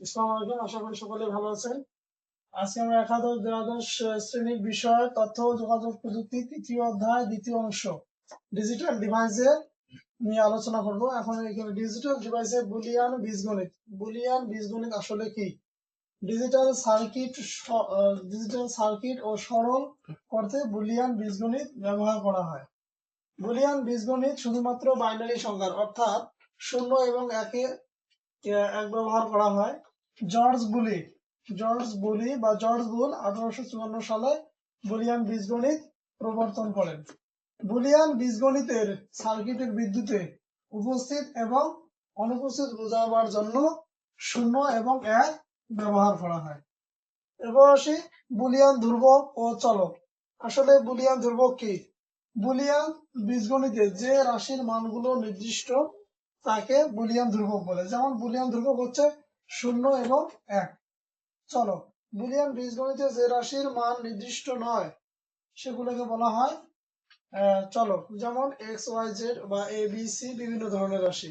আসসালামু আলাইকুম, আশা করি সকলে ভালো আছেন। আজকে আমরা একাদশ দ্বাদশ শ্রেণীর বিষয় তথ্য ও যোগাযোগ প্রযুক্তি তৃতীয় অধ্যায় দ্বিতীয় অংশ ডিজিটাল ডিভাইসের নিয়ে আলোচনা করব। এখন এখানে ডিজিটাল ডিভাইসের বুলিয়ান বীজগণিত আসলে কি? ডিজিটাল সার্কিট ও সরল করতে বুলিয়ান বীজগণিত ব্যবহার করা হয়। বুলিয়ান বীজগণিত শুধুমাত্র বাইনারি সংখ্যার অর্থাৎ 0 এবং 1 এক ব্যবহার করা হয়। জর্জ বুলি 1854 সালে বুলিয়ান বীজগণিত প্রবর্তন করেন। বুলিয়ান বীজগণিতের সার্কিটের বিদ্যুতে উপস্থিত এবং অনুপস্থিত বোঝাবার জন্য 0 এবং 1 ব্যবহার করা হয়। এবার আসি বুলিয়ান ধ্রুবক ও চলক। আসলে বুলিয়ান ধ্রুবক কি? বুলিয়ান বীজগণিতে যে রাশির মানগুলো নির্দিষ্ট তাকে বুলিয়ান ধ্রুবক বলে। যেমন বুলিয়ান ধ্রুবক হচ্ছে 0 এবং 1। চলো, বুলিয়ান বীজগণিতে যে রাশির মান নির্দিষ্ট নয় সেগুলোকে বলা হয় চলক। যেমন x y z বা a b c বিভিন্ন ধরনের রাশি।